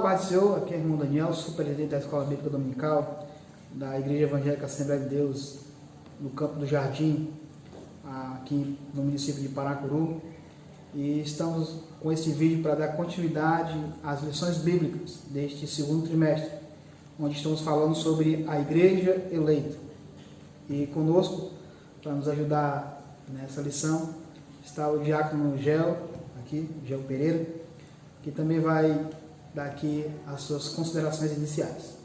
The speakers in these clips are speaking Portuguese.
paz do Senhor, aqui é o irmão Daniel, superintendente da Escola Bíblica Dominical da Igreja Evangélica Assembleia de Deus no Campo do Jardim, aqui no município de Paracuru, e estamos com esse vídeo para dar continuidade às lições bíblicas deste segundo trimestre, onde estamos falando sobre a Igreja Eleita. E conosco, para nos ajudar nessa lição, está o diácono Gel Pereira, que também vai dar aqui as suas considerações iniciais.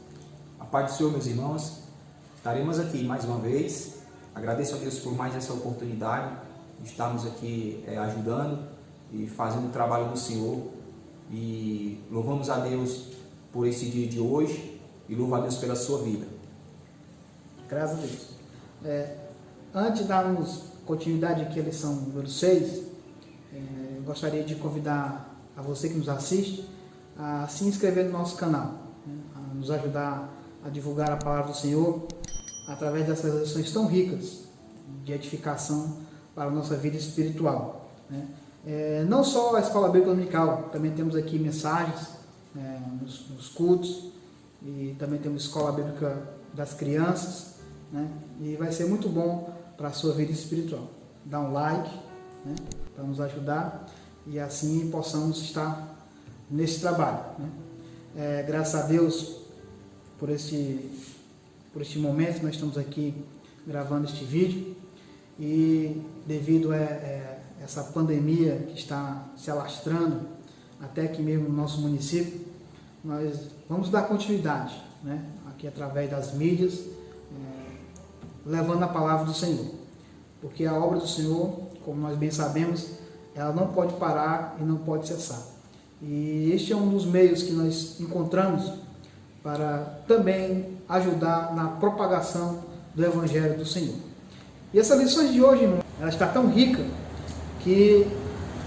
A paz do Senhor, meus irmãos, estaremos aqui mais uma vez. Agradeço a Deus por mais essa oportunidade de estarmos aqui ajudando e fazendo o trabalho do Senhor. E louvamos a Deus por esse dia de hoje e louvo a Deus pela sua vida. Graças a Deus. Antes de darmos continuidade aqui à lição número 6, eu gostaria de convidar a você que nos assiste a se inscrever no nosso canal, a nos ajudar a divulgar a palavra do Senhor através dessas lições tão ricas de edificação para a nossa vida espiritual. Não só a Escola Bíblica Dominical, também temos aqui mensagens nos cultos, e também temos Escola Bíblica das Crianças, e vai ser muito bom para a sua vida espiritual. Dá um like, para nos ajudar, e assim possamos estar nesse trabalho. Graças a Deus por este momento nós estamos aqui gravando este vídeo, e devido a essa pandemia que está se alastrando até aqui mesmo no nosso município, nós vamos dar continuidade, aqui através das mídias, levando a palavra do Senhor, porque a obra do Senhor, como nós bem sabemos, ela não pode parar e não pode cessar. E este é um dos meios que nós encontramos para também ajudar na propagação do Evangelho do Senhor. E essa lição de hoje, irmão, ela está tão rica que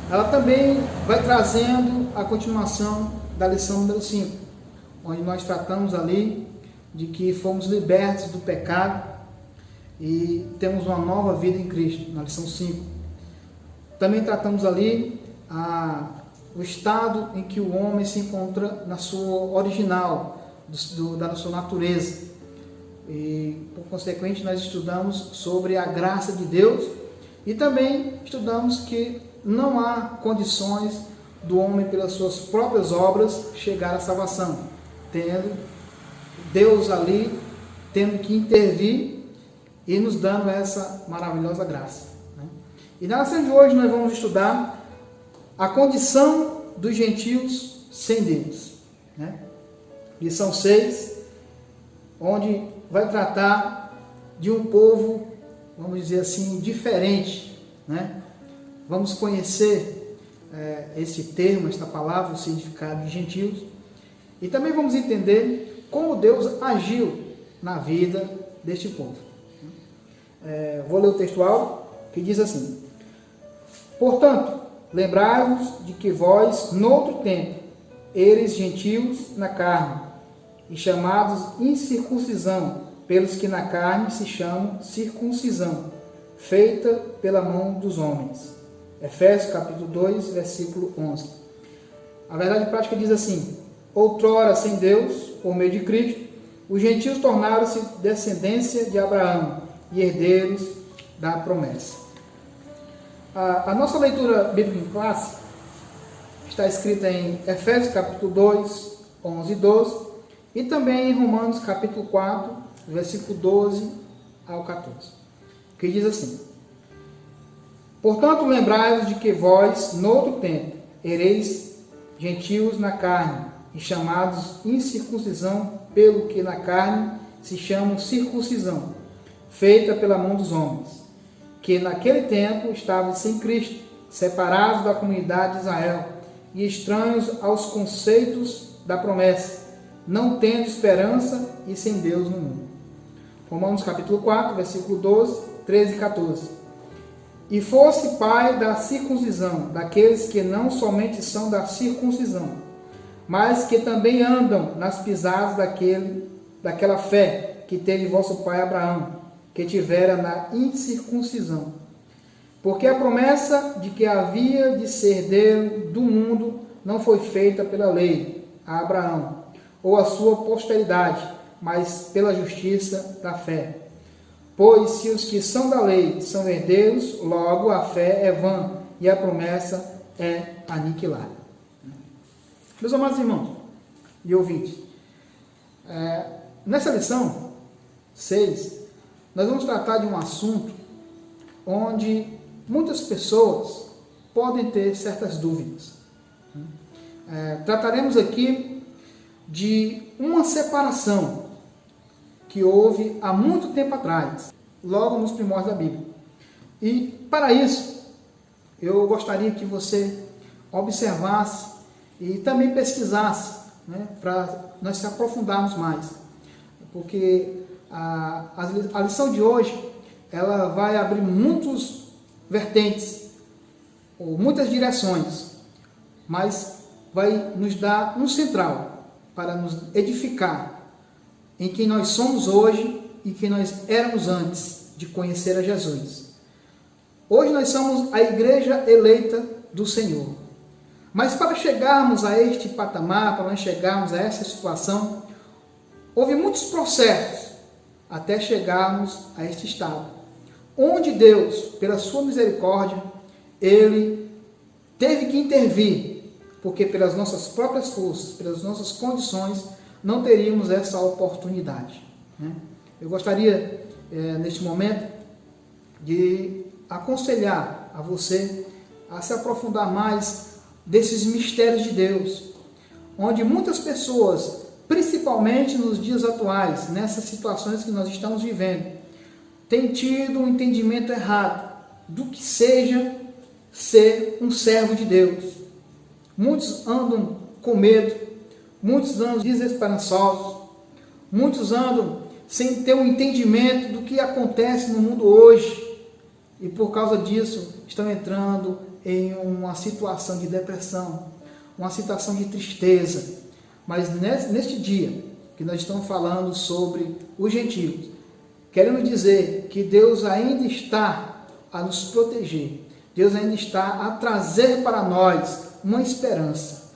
ela também vai trazendo a continuação da lição número 5, onde nós tratamos ali de que fomos libertos do pecado e temos uma nova vida em Cristo, na lição 5. Também tratamos ali o estado em que o homem se encontra na sua original, da sua natureza. E, por consequente, nós estudamos sobre a graça de Deus e também estudamos que não há condições do homem, pelas suas próprias obras, chegar à salvação, tendo Deus ali, tendo que intervir e nos dando essa maravilhosa graça. E na lição de hoje nós vamos estudar a condição dos gentios sem Deus. Lição 6, onde vai tratar de um povo, vamos dizer assim, diferente. Vamos conhecer esse termo, esta palavra, o significado de gentios, e também vamos entender como Deus agiu na vida deste povo. Vou ler o textual, que diz assim: portanto, lembrai-vos de que vós, noutro tempo, eres gentios na carne, e chamados incircuncisão, pelos que na carne se chamam circuncisão, feita pela mão dos homens. Efésios capítulo 2, versículo 11. A verdade prática diz assim: outrora, sem Deus, por meio de Cristo, os gentios tornaram-se descendência de Abraão e herdeiros da promessa. A nossa leitura bíblica em classe está escrita em Efésios capítulo 2, 11 e 12, e também em Romanos capítulo 4, versículo 12 ao 14, que diz assim: portanto, lembrai-vos de que vós, noutro tempo, ereis gentios na carne, e chamados incircuncisão, pelo que na carne se chamam circuncisão, feita pela mão dos homens, que naquele tempo estavam sem Cristo, separados da comunidade de Israel, e estranhos aos conceitos da promessa, não tendo esperança e sem Deus no mundo. Romanos capítulo 4, versículo 12, 13 e 14. E fosse pai da circuncisão, daqueles que não somente são da circuncisão, mas que também andam nas pisadas daquela fé que teve vosso pai Abraão, que tivera na incircuncisão. Porque a promessa de que havia de ser herdeiro do mundo não foi feita pela lei, a Abraão, ou a sua posteridade, mas pela justiça da fé. Pois se os que são da lei são herdeiros, logo a fé é vã e a promessa é aniquilada. Meus amados irmãos e ouvintes, nessa lição 6, nós vamos tratar de um assunto onde muitas pessoas podem ter certas dúvidas. Trataremos aqui de uma separação que houve há muito tempo atrás, logo nos primórdios da Bíblia. E para isso, eu gostaria que você observasse e também pesquisasse, para nós se aprofundarmos mais. Porque a lição de hoje, ela vai abrir muitos vertentes, ou muitas direções, mas vai nos dar um central para nos edificar em quem nós somos hoje e quem nós éramos antes de conhecer a Jesus. Hoje nós somos a igreja eleita do Senhor. Mas para chegarmos a este patamar, para nós chegarmos a essa situação, houve muitos processos até chegarmos a este estado, onde Deus, pela sua misericórdia, Ele teve que intervir, porque pelas nossas próprias forças, pelas nossas condições, não teríamos essa oportunidade. Eu gostaria, neste momento, de aconselhar a você a se aprofundar mais desses mistérios de Deus, onde muitas pessoas, principalmente nos dias atuais, nessas situações que nós estamos vivendo, têm tido um entendimento errado do que seja ser um servo de Deus. Muitos andam com medo, muitos andam desesperançosos, muitos andam sem ter um entendimento do que acontece no mundo hoje, e por causa disso estão entrando em uma situação de depressão, uma situação de tristeza. Mas neste dia que nós estamos falando sobre os gentios, queremos dizer que Deus ainda está a nos proteger, Deus ainda está a trazer para nós uma esperança,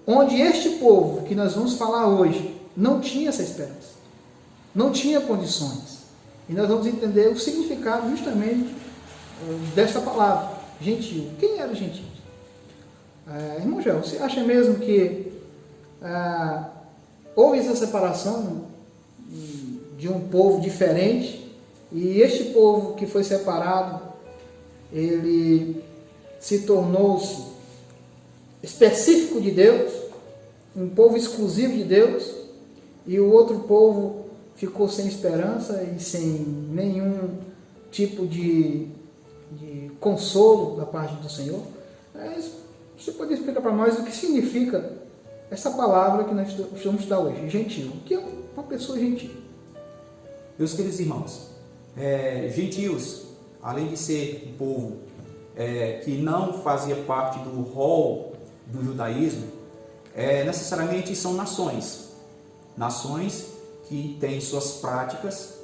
onde este povo que nós vamos falar hoje não tinha essa esperança, não tinha condições. E nós vamos entender o significado justamente desta palavra, gentio. Quem era o gentio? Irmão Gel, você acha mesmo que houve essa separação de um povo diferente, e este povo que foi separado, ele se tornou-se específico de Deus, um povo exclusivo de Deus, e o outro povo ficou sem esperança e sem nenhum tipo de consolo da parte do Senhor? Você pode explicar para nós o que significa essa palavra que nós vamos estudar hoje, gentio? O que é uma pessoa gentil? Meus queridos irmãos, gentios, além de ser um povo que não fazia parte do rol do judaísmo, necessariamente são nações que têm suas práticas,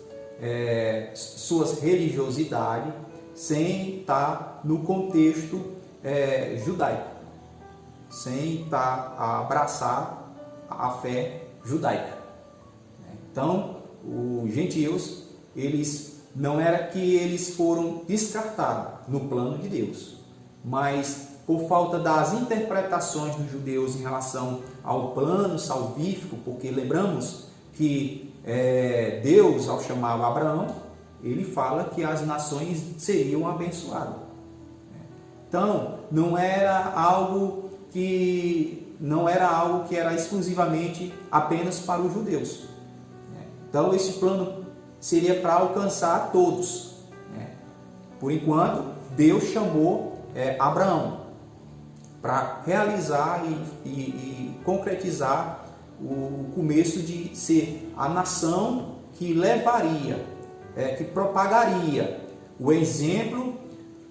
suas religiosidades, sem estar no contexto judaico, sem estar a abraçar a fé judaica. Então, os gentios, não era que eles foram descartados no plano de Deus, mas por falta das interpretações dos judeus em relação ao plano salvífico, porque lembramos que Deus, ao chamar Abraão, ele fala que as nações seriam abençoadas. Então, não era algo que era exclusivamente apenas para os judeus. Então, esse plano seria para alcançar todos. Por enquanto, Deus chamou Abraão para realizar e concretizar o começo de ser a nação que levaria, que propagaria o exemplo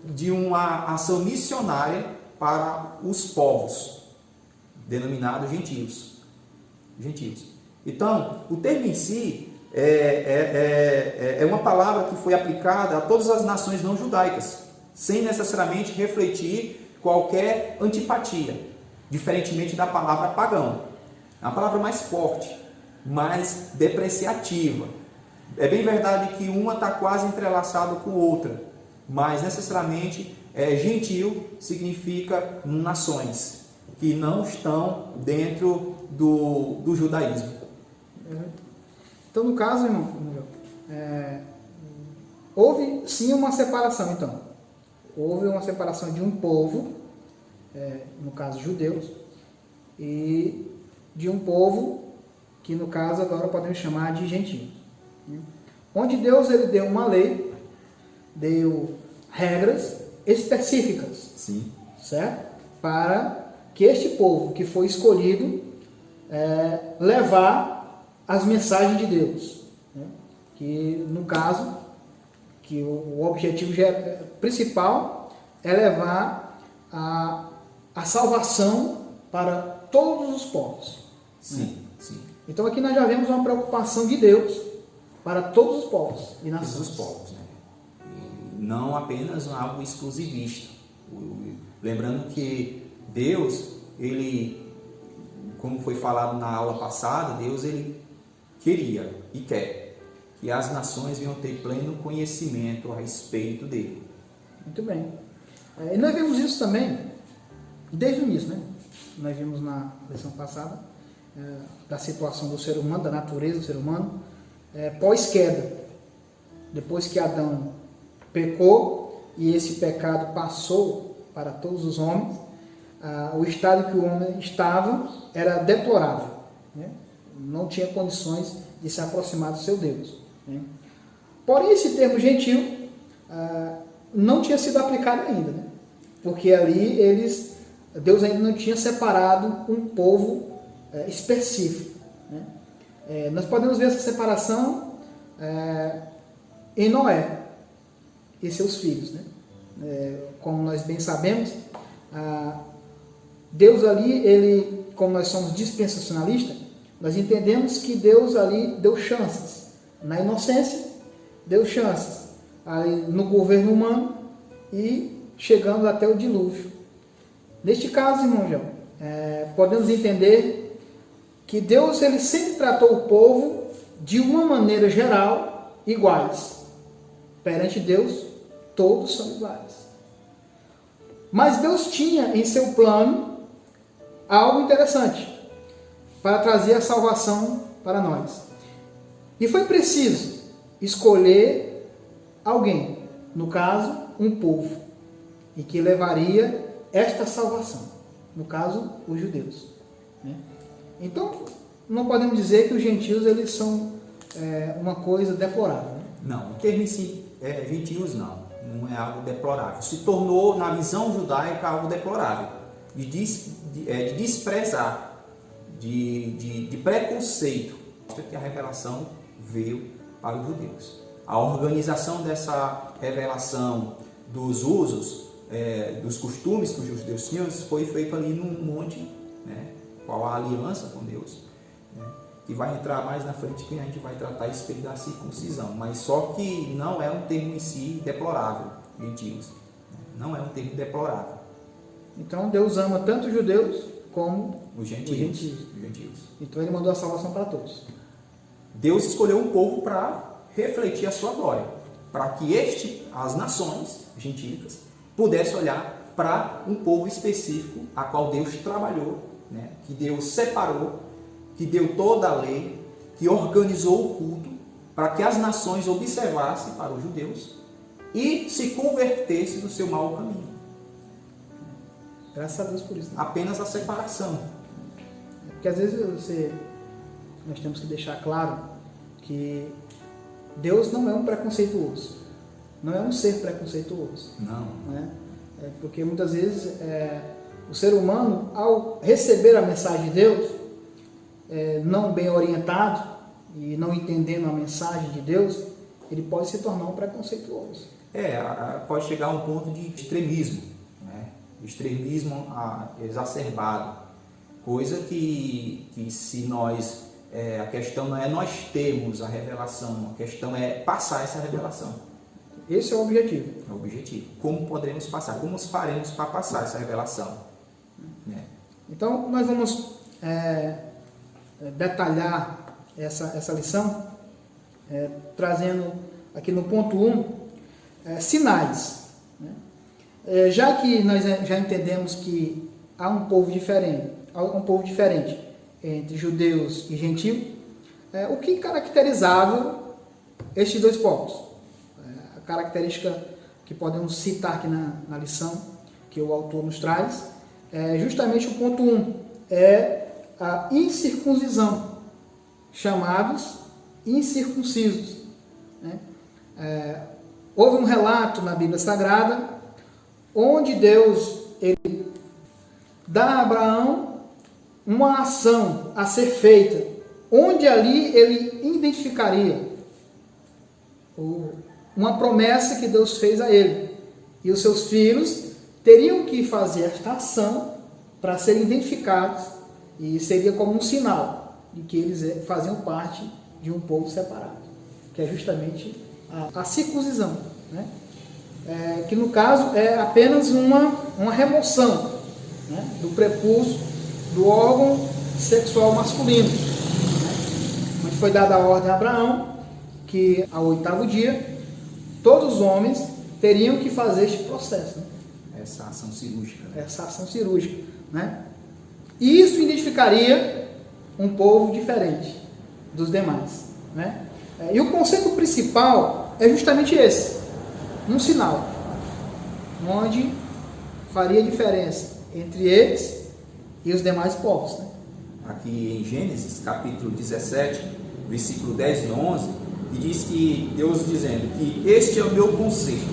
de uma ação missionária para os povos, denominados gentios. Então, o termo em si é uma palavra que foi aplicada a todas as nações não judaicas, sem necessariamente refletir qualquer antipatia, diferentemente da palavra pagão. É uma palavra mais forte, mais depreciativa. É bem verdade que uma está quase entrelaçada com outra, mas necessariamente gentil significa nações que não estão dentro do judaísmo. Então, no caso, irmão, houve sim uma separação, então. Houve uma separação de um povo, no caso judeus, e de um povo que, no caso, agora podemos chamar de gentios. Onde Deus ele deu uma lei, deu regras específicas, Sim. certo? Para que este povo que foi escolhido levar as mensagens de Deus, né? Que no caso, que o objetivo principal é levar a salvação para todos os povos. Sim, Né? sim. Então aqui nós já vemos uma preocupação de Deus para todos os povos e nações. Todos os povos, né? E não apenas algo exclusivista. Lembrando que Deus, ele, como foi falado na aula passada, Deus ele queria e quer que as nações venham ter pleno conhecimento a respeito dele. Muito bem. E nós vimos isso também desde o início, né? Nós vimos na lição passada da situação do ser humano, da natureza do ser humano, pós-queda. Depois que Adão pecou e esse pecado passou para todos os homens, o estado que o homem estava era deplorável, né? Não tinha condições de se aproximar do seu Deus, né? Porém, esse termo gentil não tinha sido aplicado ainda, né? Porque ali Deus ainda não tinha separado um povo específico, né? Nós podemos ver essa separação em Noé e seus filhos, né? Como nós bem sabemos, Deus ali, como nós somos dispensacionalistas, nós entendemos que Deus ali deu chances na inocência, deu chances ali no governo humano e chegando até o dilúvio. Neste caso, irmão João, podemos entender que Deus ele sempre tratou o povo de uma maneira geral iguais. Perante Deus, todos são iguais. Mas Deus tinha em seu plano algo interessante para trazer a salvação para nós. E foi preciso escolher alguém, no caso, um povo, e que levaria esta salvação, no caso, os judeus, né? Então, não podemos dizer que os gentios eles são uma coisa deplorável, né? Não, o termo em si, gentios não é algo deplorável. Se tornou, na visão judaica, algo deplorável, de desprezar, de preconceito, que a revelação veio para os judeus. A organização dessa revelação dos usos, dos costumes que os judeus tinham, foi feito ali num monte, né, qual a aliança com Deus, né, que vai entrar mais na frente que a gente vai tratar esse período da circuncisão, mas só que não é um termo em si deplorável, gentios, não é um termo deplorável. Então Deus ama tanto os judeus como os gentios. Então ele mandou a salvação para todos. Deus escolheu um povo para refletir a sua glória, para que as nações gentílicas pudessem olhar para um povo específico a qual Deus trabalhou, né? Que Deus separou, que deu toda a lei, que organizou o culto, para que as nações observassem para os judeus e se convertessem do seu mau caminho. Graças a Deus por isso, né? Apenas a separação. Porque às vezes nós temos que deixar claro que Deus não é um preconceituoso, não é um ser preconceituoso. Não. Né? Porque muitas vezes o ser humano, ao receber a mensagem de Deus, não bem orientado e não entendendo a mensagem de Deus, ele pode se tornar um preconceituoso. Pode chegar a um ponto de extremismo, né? Extremismo exacerbado, coisa que se nós, a questão não é nós termos a revelação, a questão é passar essa revelação. Esse é o objetivo. É o objetivo. Como poderemos passar? Como faremos para passar essa revelação? Né? Então nós vamos detalhar essa lição, trazendo aqui no ponto 1, sinais. Né? Já que nós já entendemos que há um povo diferente entre judeus e gentios, o que caracterizava estes dois povos? A característica que podemos citar aqui na lição que o autor nos traz é justamente o ponto 1, é a incircuncisão, chamados incircuncisos. Né? Houve um relato na Bíblia Sagrada onde Deus ele dá a Abraão uma ação a ser feita, onde ali ele identificaria uma promessa que Deus fez a ele. E os seus filhos teriam que fazer esta ação para serem identificados, e seria como um sinal de que eles faziam parte de um povo separado, que é justamente a circuncisão, né? Que no caso é apenas uma remoção, né, do prepúcio do órgão sexual masculino, né? Onde foi dada a ordem a Abraão que ao 8º dia todos os homens teriam que fazer este processo, né? Essa ação cirúrgica. Né? Essa ação cirúrgica, né? E isso identificaria um povo diferente dos demais, né? E o conceito principal é justamente esse, um sinal, onde faria diferença entre eles e os demais povos, né? Aqui em Gênesis, capítulo 17, versículo 10 e 11, que diz que Deus dizendo que este é o meu concerto,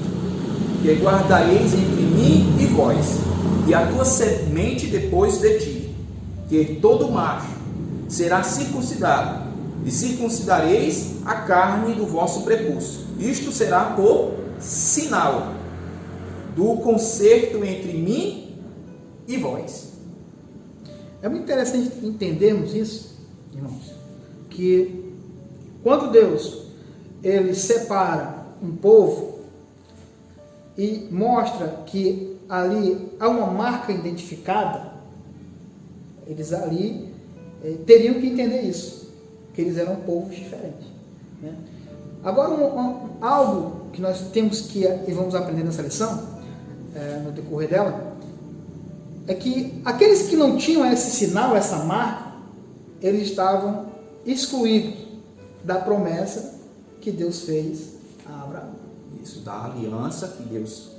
que guardareis entre mim e vós, e a tua semente depois de ti, que todo macho será circuncidado, e circuncidareis a carne do vosso prepúcio. Isto será por sinal do concerto entre mim e vós. É muito interessante entendermos isso, irmãos, que quando Deus ele separa um povo e mostra que ali há uma marca identificada, eles ali teriam que entender isso, que eles eram povos diferentes, né? Agora, algo que nós temos que, e vamos aprender nessa lição, no decorrer dela, é que aqueles que não tinham esse sinal, essa marca, eles estavam excluídos da promessa que Deus fez a Abraão. Isso, da aliança que Deus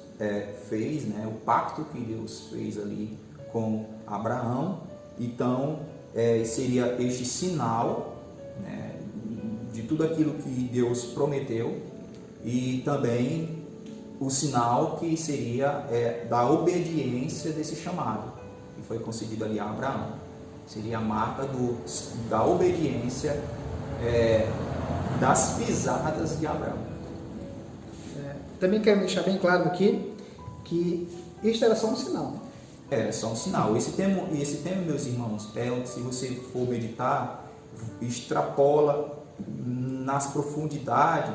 fez, né? O pacto que Deus fez ali com Abraão. Então, seria este sinal, né, de tudo aquilo que Deus prometeu, e também o sinal que seria da obediência desse chamado que foi concedido ali a Abraão. Seria a marca da obediência, das pisadas de Abraão. Também quero deixar bem claro aqui que isto era só um sinal. É só um sinal. Esse tema, meus irmãos, se você for meditar, extrapola nas profundidades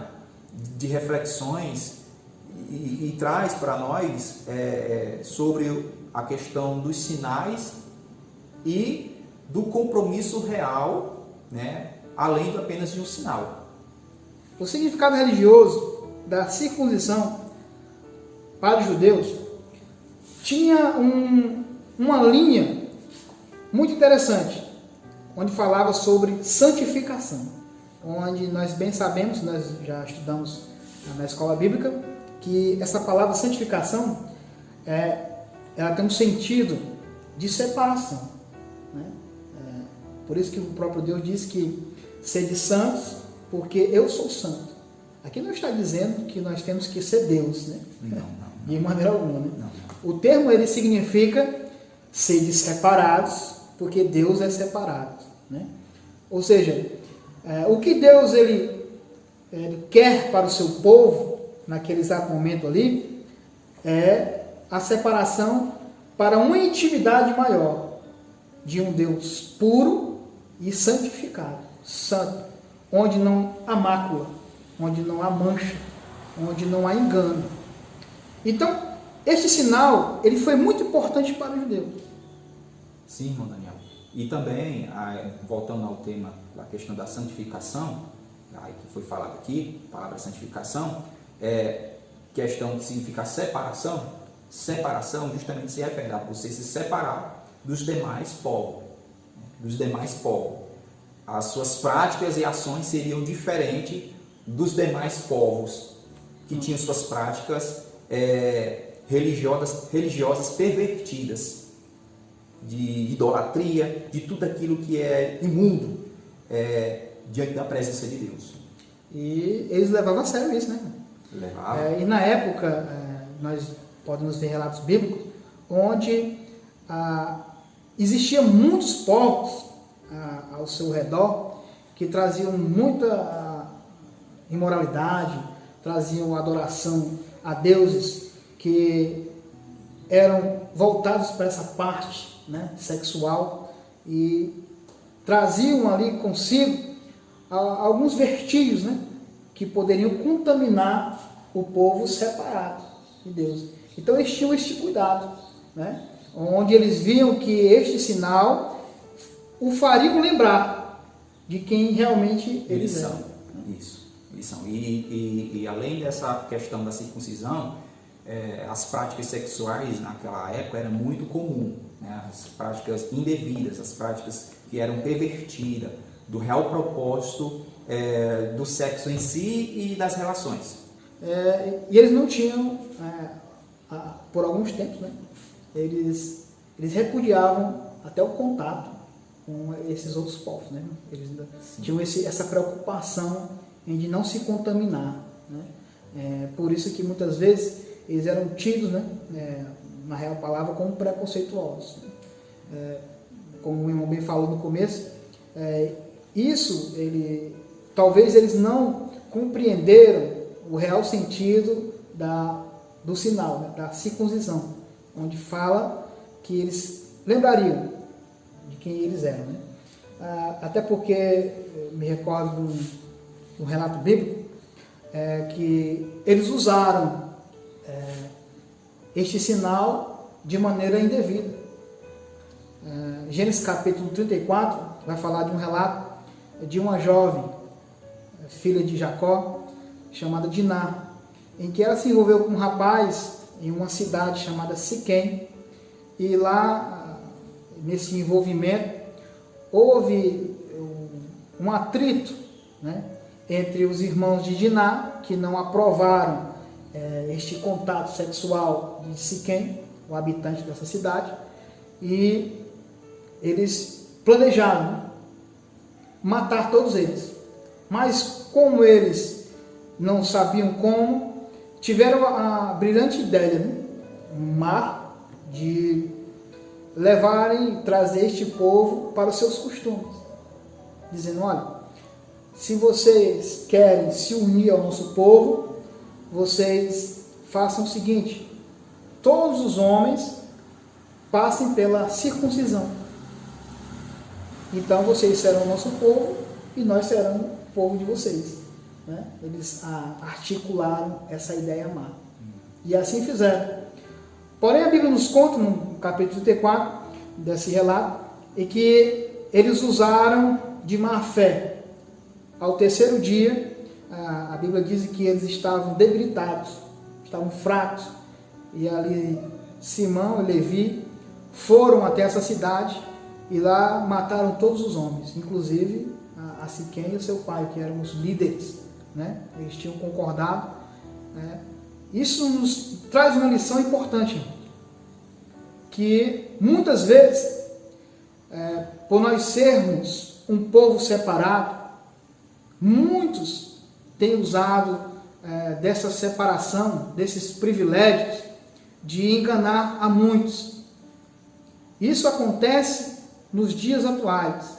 de reflexões e traz para nós sobre a questão dos sinais e do compromisso real, né, além de apenas de um sinal. O significado religioso da circuncisão para os judeus tinha uma linha muito interessante, onde falava sobre santificação, onde nós bem sabemos, nós já estudamos na escola bíblica, que essa palavra santificação, ela tem um sentido de separação, né? Por isso que o próprio Deus diz que sede santos, porque eu sou santo. Aqui não está dizendo que nós temos que ser Deus, né? Não. De maneira alguma, né? Não. O termo ele significa sede separados, porque Deus é separado, né? Ou seja, o que Deus ele quer para o seu povo naquele exato momento ali é a separação para uma intimidade maior de um Deus puro e santificado, santo, onde não há mácula, onde não há mancha, onde não há engano. Então, esse sinal ele foi muito importante para os judeus. Sim, irmão Daniel. E também, voltando ao tema da questão da santificação, aí que foi falado aqui, a palavra santificação, questão que significa separação. Separação justamente se refere a você se separar dos demais povos. As suas práticas e ações seriam diferentes dos demais povos, que tinham suas práticas religiosas pervertidas, de idolatria, de tudo aquilo que é imundo diante da presença de Deus. E eles levavam a sério isso, né? Levavam. E na época, nós podemos ver relatos bíblicos, onde existiam muitos povos ao seu redor que traziam muita imoralidade, traziam adoração a deuses que eram voltados para essa parte, né, sexual, e traziam ali consigo alguns vestígios, né, que poderiam contaminar o povo separado de Deus. Então eles tinham este cuidado, né, onde eles viam que este sinal o fariam lembrar de quem realmente eles eram. Isso. E além dessa questão da circuncisão, as práticas sexuais naquela época eram muito comuns, né? As práticas indevidas, as práticas que eram pervertidas do real propósito do sexo em si e das relações. E eles não tinham, por alguns tempos, né? Eles repudiavam até o contato com esses outros povos, né? Eles tinham essa preocupação em de não se contaminar, né? Por isso que muitas vezes eles eram tidos, né, na real palavra, como preconceituosos. Como o irmão bem falou no começo, talvez eles não compreenderam o real sentido do sinal, né, da circuncisão, onde fala que eles lembrariam de quem eles eram, né? Até porque me recordo de um relato bíblico que eles usaram este sinal de maneira indevida. Gênesis capítulo 34 vai falar de um relato de uma jovem, filha de Jacó, chamada Diná, em que ela se envolveu com um rapaz em uma cidade chamada Siquém, e lá, nesse envolvimento, houve um atrito, né, entre os irmãos de Diná, que não aprovaram este contato sexual de Siquém, o habitante dessa cidade, e eles planejaram, né, matar todos eles. Mas como eles não sabiam como, tiveram a brilhante ideia, né, de trazer este povo para os seus costumes, dizendo: olha, se vocês querem se unir ao nosso povo, vocês façam o seguinte: todos os homens passem pela circuncisão. Então vocês serão o nosso povo e nós seremos o povo de vocês, né? Eles articularam essa ideia má. E assim fizeram. Porém, a Bíblia nos conta, no capítulo 34, desse relato, e que eles usaram de má fé. Ao terceiro dia, a Bíblia diz que eles estavam debilitados, estavam fracos, e ali Simão e Levi foram até essa cidade e lá mataram todos os homens, inclusive a Siquém e o seu pai, que eram os líderes, né? Eles tinham concordado, né? Isso nos traz uma lição importante, que muitas vezes, por nós sermos um povo separado, muitos têm usado dessa separação, desses privilégios, de enganar a muitos. Isso acontece nos dias atuais.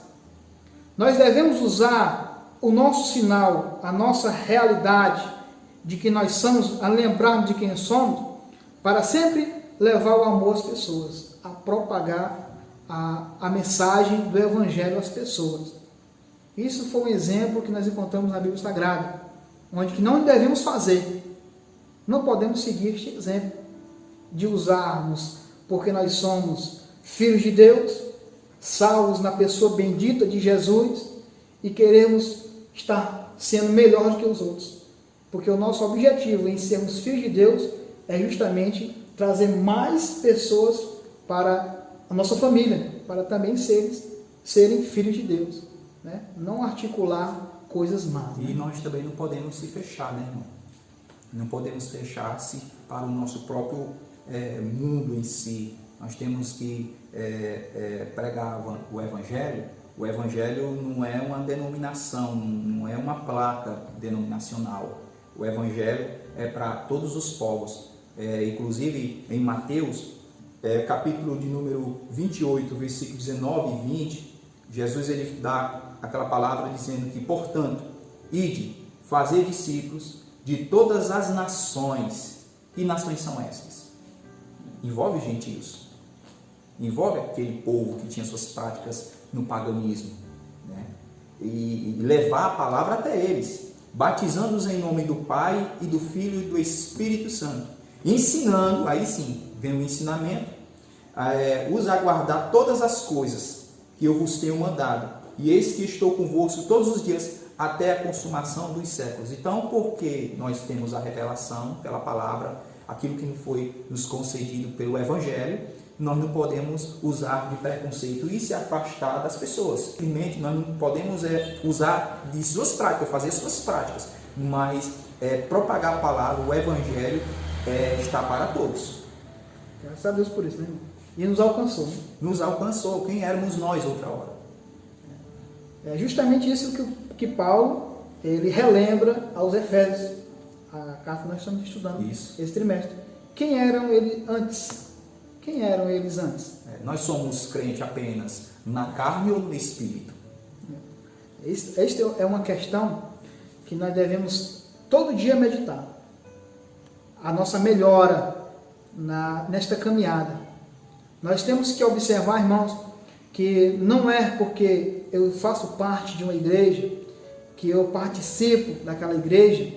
Nós devemos usar o nosso sinal, a nossa realidade de que nós somos, a lembrarmos de quem somos, para sempre levar o amor às pessoas, a propagar a mensagem do Evangelho às pessoas. Isso foi um exemplo que nós encontramos na Bíblia Sagrada, onde que não devemos fazer. Não podemos seguir este exemplo de usarmos, porque nós somos filhos de Deus, salvos na pessoa bendita de Jesus e queremos estar sendo melhor do que os outros. Porque o nosso objetivo em sermos filhos de Deus é justamente trazer mais pessoas para a nossa família, para também serem filhos de Deus, né? Não articular coisas más. E nós também não podemos se fechar, né, irmão? Não podemos fechar-se para o nosso próprio mundo em si. Nós temos que pregar o Evangelho. O Evangelho não é uma denominação, não é uma placa denominacional. O Evangelho é para todos os povos. Inclusive, em Mateus, capítulo de número 28, versículos 19 e 20, Jesus ele dá aquela palavra dizendo que, portanto, ide, fazer discípulos de todas as nações. Que nações são estas? Envolve gentios. Envolve aquele povo que tinha suas práticas no paganismo, né? E levar a palavra até eles, batizando-os em nome do Pai e do Filho e do Espírito Santo, ensinando, aí sim, vem o ensinamento, os aguardar todas as coisas que eu vos tenho mandado, e eis que estou convosco todos os dias até a consumação dos séculos. Então, porque nós temos a revelação pela palavra, aquilo que foi nos concedido pelo Evangelho, nós não podemos usar de preconceito e se afastar das pessoas. Simplesmente nós não podemos usar de suas práticas, fazer suas práticas, mas propagar a palavra, o Evangelho está para todos. Graças a Deus por isso, né, irmão? E nos alcançou, né? Nos alcançou. Quem éramos nós outra hora? É justamente isso que Paulo ele relembra aos Efésios, a carta que nós estamos estudando esse trimestre. Quem eram eles antes? Quem eram eles antes? Nós somos crentes apenas na carne ou no espírito? Esta é uma questão que nós devemos todo dia meditar. A nossa melhora nesta caminhada. Nós temos que observar, irmãos, que não é porque eu faço parte de uma igreja, que eu participo daquela igreja,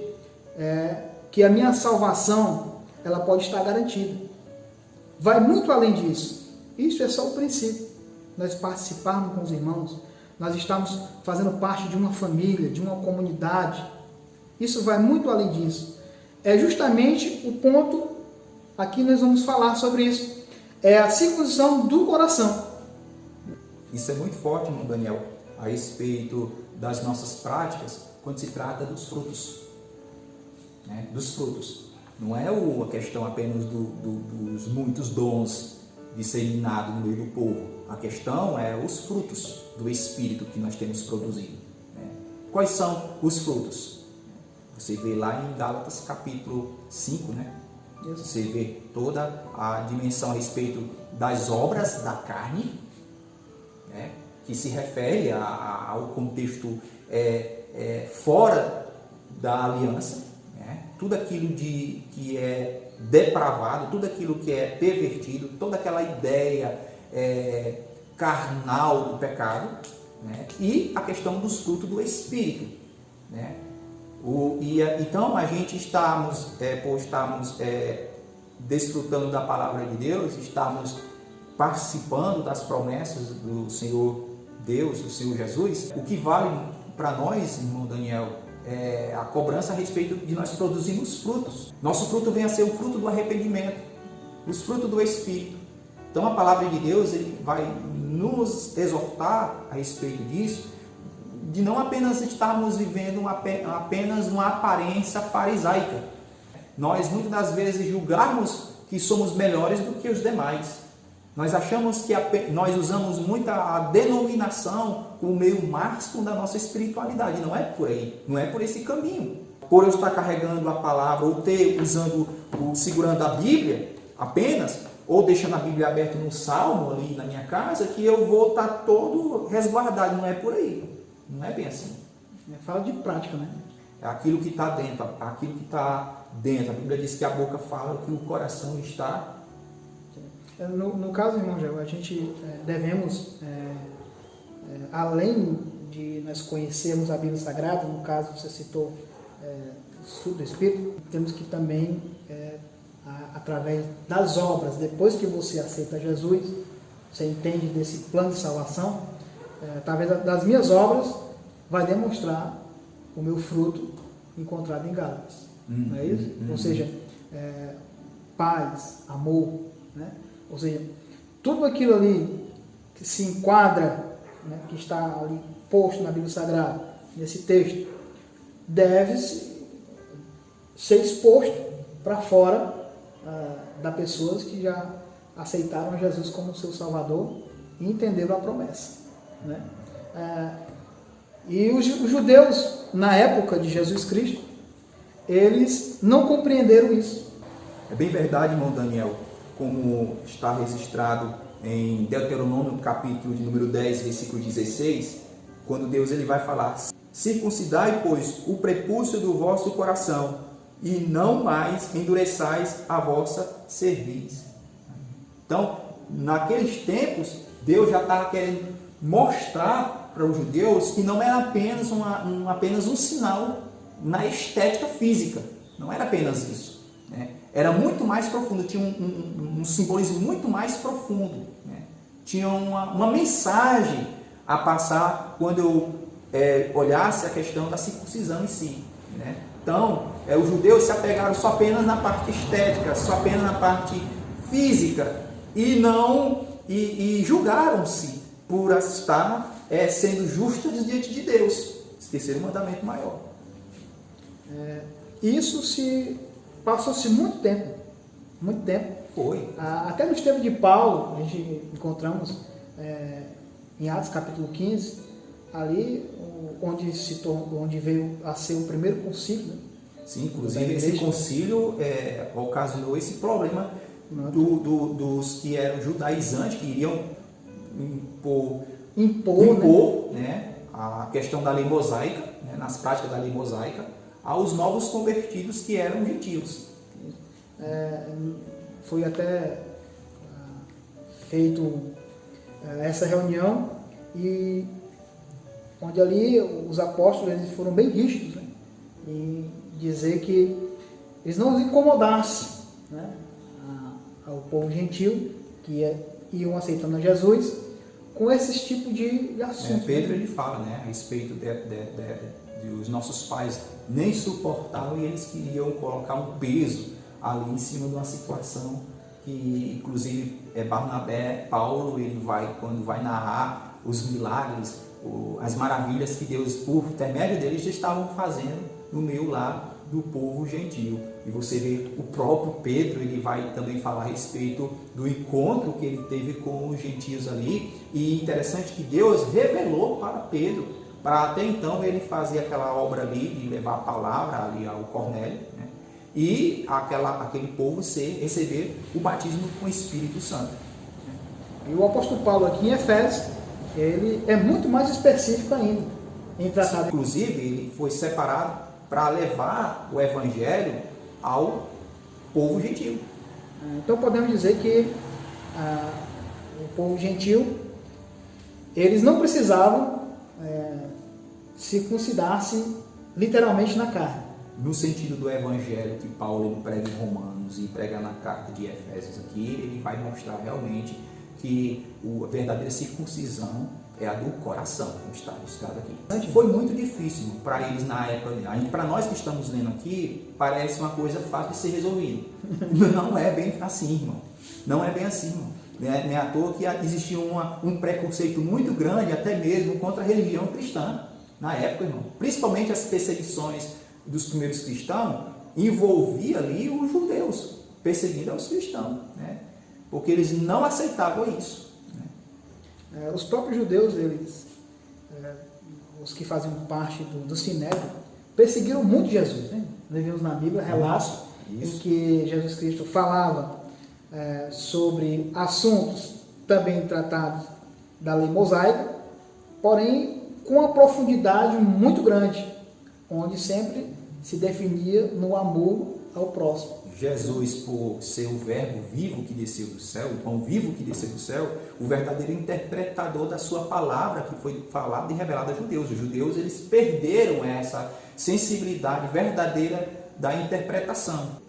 que a minha salvação ela pode estar garantida. Vai muito além disso. Isso é só o princípio. Nós participarmos com os irmãos, nós estamos fazendo parte de uma família, de uma comunidade. Isso vai muito além disso. É justamente o ponto, aqui nós vamos falar sobre isso. É a circuncisão do coração. Isso é muito forte, irmão Daniel, a respeito das nossas práticas, quando se trata dos frutos. Né? Dos frutos. Não é a questão apenas dos muitos dons disseminados no meio do povo. A questão é os frutos do Espírito que nós temos produzido. Né? Quais são os frutos? Você vê lá em Gálatas capítulo 5, né? Você vê toda a dimensão a respeito das obras da carne, né? Que se refere ao contexto fora da aliança. Tudo aquilo que é depravado, tudo aquilo que é pervertido, toda aquela ideia carnal do pecado, né? E a questão dos frutos do Espírito. Né? Então, a gente estamos desfrutando da palavra de Deus, estamos participando das promessas do Senhor Deus, do Senhor Jesus. O que vale para nós, irmão Daniel, a cobrança a respeito de nós produzirmos frutos. Nosso fruto vem a ser o fruto do arrependimento, os frutos do Espírito. Então a palavra de Deus ele vai nos exortar a respeito disso, de não apenas estarmos vivendo apenas uma aparência farisaica. Nós muitas das vezes julgarmos que somos melhores do que os demais. Nós achamos que nós usamos muito a denominação como meio máximo da nossa espiritualidade. Não é por aí, não é por esse caminho. Por eu estar carregando a palavra, ou segurando a Bíblia apenas, ou deixando a Bíblia aberta no Salmo ali na minha casa, que eu vou estar todo resguardado. Não é por aí. Não é bem assim. Fala de prática, né? É aquilo que está dentro, aquilo que está dentro. A Bíblia diz que a boca fala que o coração está... No caso, irmão Gel, a gente devemos, além de nós conhecermos a Bíblia Sagrada, no caso você citou o fruto do Espírito, temos que também, através das obras, depois que você aceita Jesus, você entende desse plano de salvação, talvez das minhas obras vai demonstrar o meu fruto encontrado em Gálatas. Não é isso? Ou seja, paz, amor, né? Ou seja, tudo aquilo ali que se enquadra, né, que está ali posto na Bíblia Sagrada, nesse texto, deve ser exposto para fora das pessoas que já aceitaram Jesus como seu Salvador e entenderam a promessa, né? E os judeus, na época de Jesus Cristo, eles não compreenderam isso. É bem verdade, irmão Daniel, como está registrado em Deuteronômio, capítulo de número 10, versículo 16, quando Deus ele vai falar: circuncidai, pois, o prepúcio do vosso coração, e não mais endureçais a vossa cerviz. Então, naqueles tempos, Deus já estava querendo mostrar para os judeus que não era apenas um sinal na estética física, não era apenas isso, né? Era muito mais profundo, tinha um simbolismo muito mais profundo, né? Tinha uma mensagem a passar quando eu olhasse a questão da circuncisão em si, né? Então, os judeus se apegaram só apenas na parte estética, só apenas na parte física, e julgaram-se por estar sendo justos diante de Deus. Esqueceram o mandamento maior. Isso passou-se muito tempo. Foi. Até nos tempos de Paulo, a gente encontramos em Atos capítulo 15, ali onde veio a ser o primeiro concílio, né? Sim, inclusive esse concílio ocasionou esse problema dos que eram judaizantes, que iriam impor, né, a questão da lei mosaica, né, nas práticas da lei mosaica, aos novos convertidos que eram gentios. Foi até feito essa reunião, e onde ali os apóstolos eles foram bem rígidos, né, em dizer que eles não os incomodassem, né, ao povo gentil que iam aceitando a Jesus com esses tipos de assuntos. Pedro ele fala, né, a respeito de os nossos pais nem suportavam, e eles queriam colocar um peso ali em cima de uma situação que, inclusive, Barnabé, Paulo, quando vai narrar os milagres, as maravilhas que Deus, por intermédio deles, já estavam fazendo no meio lá do povo gentil. E você vê o próprio Pedro, ele vai também falar a respeito do encontro que ele teve com os gentios ali. E interessante que Deus revelou para Pedro, para até então ele fazer aquela obra ali de levar a palavra ali ao Cornélio, né? E aquele povo receber o batismo com o Espírito Santo. E o apóstolo Paulo aqui em Efésios, ele é muito mais específico ainda em tratar. Inclusive, ele foi separado para levar o evangelho ao povo gentil. Então podemos dizer que o povo gentil, eles não precisavam circuncidar-se literalmente na carne. No sentido do evangelho que Paulo prega em Romanos e prega na carta de Efésios aqui, ele vai mostrar realmente que a verdadeira circuncisão é a do coração, como está registrado aqui. Foi muito difícil para eles na época. Para nós que estamos lendo aqui, parece uma coisa fácil de ser resolvida. Não é bem assim, irmão. Não é bem assim, irmão. Não é à toa que existia um preconceito muito grande, até mesmo contra a religião cristã na época, irmão. Principalmente as perseguições dos primeiros cristãos envolvia ali os judeus perseguindo os cristãos, né? Porque eles não aceitavam isso, né? Os próprios judeus, os que faziam parte do Sinédrio, perseguiram muito Jesus, né? Nós vemos na Bíblia relatos em que Jesus Cristo falava sobre assuntos também tratados da lei mosaica, porém com uma profundidade muito grande, onde sempre se definia no amor ao próximo. Jesus, por ser o verbo vivo que desceu do céu, o pão vivo que desceu do céu, o verdadeiro interpretador da sua palavra que foi falada e revelada aos judeus. Os judeus, eles perderam essa sensibilidade verdadeira da interpretação.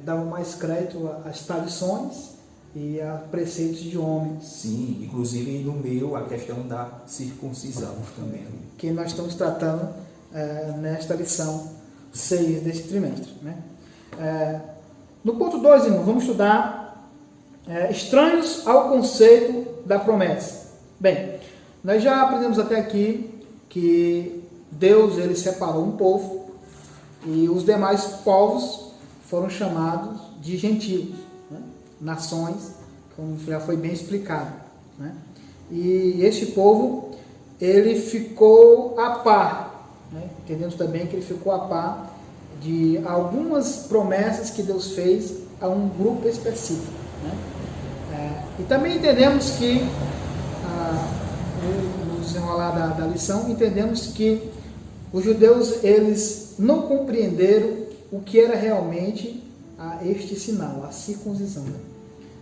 Davam mais crédito às tradições e a preceitos de homens. Sim, inclusive no meio a questão da circuncisão também. Que nós estamos tratando nesta lição 6 desse trimestre. Né? No ponto 2, irmãos, vamos estudar estranhos ao conceito da promessa. Bem, nós já aprendemos até aqui que Deus ele separou um povo e os demais povos foram chamados de gentios, né? Nações, como já foi bem explicado. Né? E este povo ele ficou a par, né? Entendemos também que ele ficou a par de algumas promessas que Deus fez a um grupo específico. Né? E também entendemos que, no desenrolar da lição, entendemos que os judeus eles não compreenderam o que era realmente este sinal, a circuncisão. Né?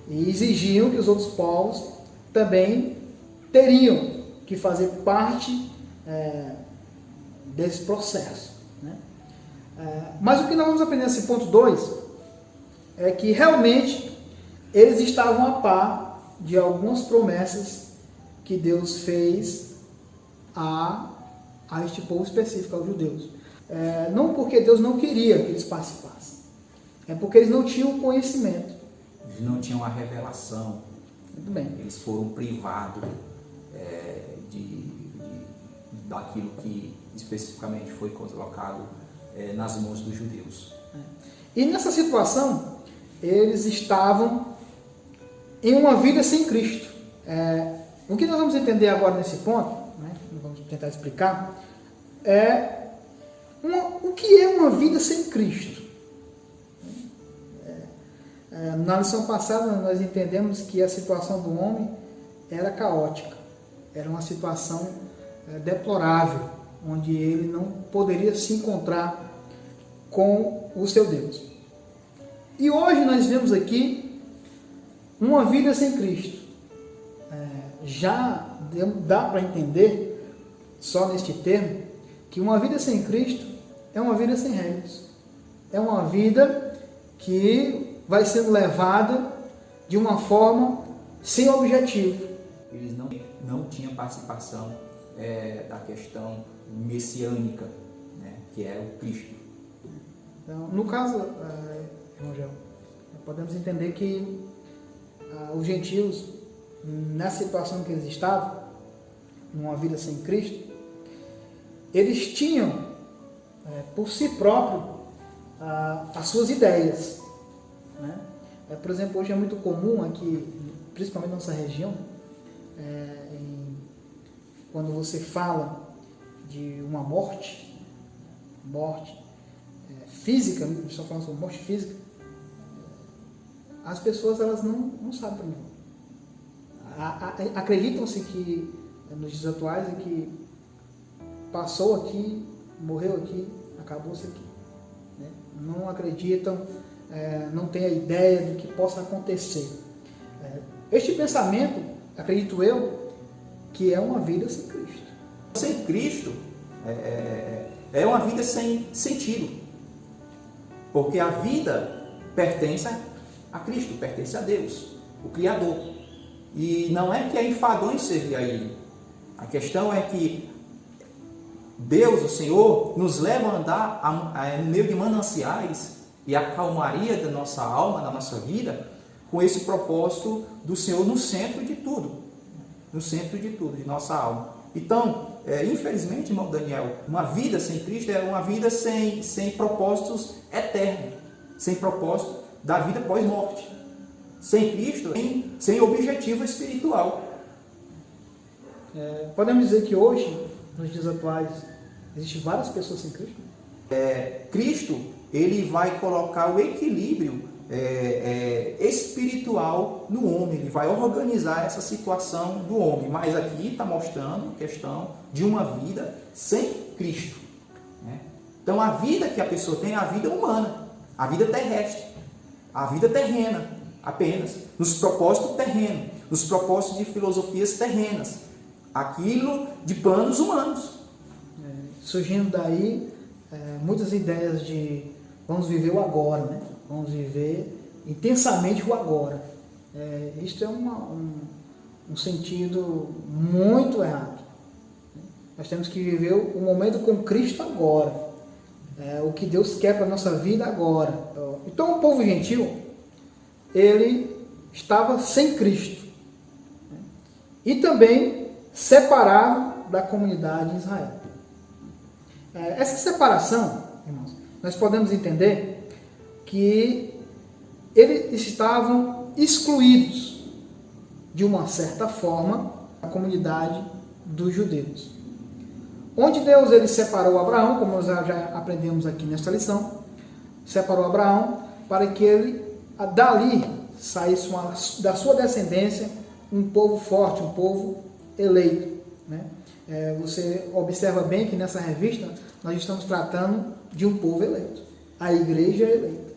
E exigiam que os outros povos também teriam que fazer parte desse processo. Né? Mas o que nós vamos aprender nesse ponto 2 é que realmente eles estavam a par de algumas promessas que Deus fez a este povo específico, aos judeus. Não porque Deus não queria que eles participassem, é porque eles não tinham conhecimento. Eles não tinham a revelação. Muito bem. Eles foram privados daquilo que especificamente foi colocado nas mãos dos judeus. E nessa situação, eles estavam em uma vida sem Cristo. O que nós vamos entender agora nesse ponto, né, vamos tentar explicar, o que é uma vida sem Cristo. Na lição passada, nós entendemos que a situação do homem era caótica, era uma situação deplorável, onde ele não poderia se encontrar com o seu Deus. E hoje nós vemos aqui uma vida sem Cristo. Já dá para entender, só neste termo, que uma vida sem Cristo é uma vida sem regras. É uma vida que vai sendo levada de uma forma sem objetivo. Eles não tinham participação da questão messiânica, né, que é o Cristo. Então, no caso, irmão João, podemos entender que os gentios, nessa situação que eles estavam, numa vida sem Cristo, eles tinham por si próprios as suas ideias. Né? Por exemplo, hoje é muito comum aqui, principalmente na nossa região, quando você fala de uma morte física, a gente está falando sobre morte física, as pessoas elas não sabem para onde vão. Acreditam-se que, nos dias atuais, é que passou aqui, morreu aqui, acabou-se aqui. Né? Não acreditam, não têm a ideia do que possa acontecer. Este pensamento, acredito eu, que é uma vida sem Cristo. Sem Cristo é uma vida sem sentido. Porque a vida pertence a Cristo, pertence a Deus, o Criador. E não é que é enfadonho servir a Ele. A questão é que Deus, o Senhor, nos leva a andar no meio de mananciais e a calmaria da nossa alma, da nossa vida, com esse propósito do Senhor no centro de tudo. No centro de tudo, de nossa alma. Então, infelizmente, irmão Daniel, uma vida sem Cristo é uma vida sem propósitos eternos, sem propósito da vida pós-morte. Sem Cristo, sem objetivo espiritual. Podemos dizer que hoje, nos dias atuais, existem várias pessoas sem Cristo? Cristo, ele vai colocar o equilíbrio espiritual no homem, ele vai organizar essa situação do homem, mas aqui está mostrando a questão de uma vida sem Cristo, né? Então a vida que a pessoa tem é a vida humana, a vida terrestre, a vida terrena apenas, nos propósitos terrenos, nos propósitos de filosofias terrenas, aquilo de planos humanos. Surgindo daí muitas ideias de vamos viver o agora, né? Vamos viver intensamente o agora. Isto é um sentido muito errado. Nós temos que viver o momento com Cristo agora. O que Deus quer para a nossa vida agora. Então o povo gentil, ele estava sem Cristo. E também separado da comunidade de Israel. Essa separação, irmãos, nós podemos entender que eles estavam excluídos, de uma certa forma, da comunidade dos judeus. Onde Deus ele separou Abraão, como nós já aprendemos aqui nesta lição, separou Abraão para que ele, dali, saísse da sua descendência um povo forte, um povo eleito. Né? Você observa bem que nessa revista nós estamos tratando de um povo eleito, a igreja eleita.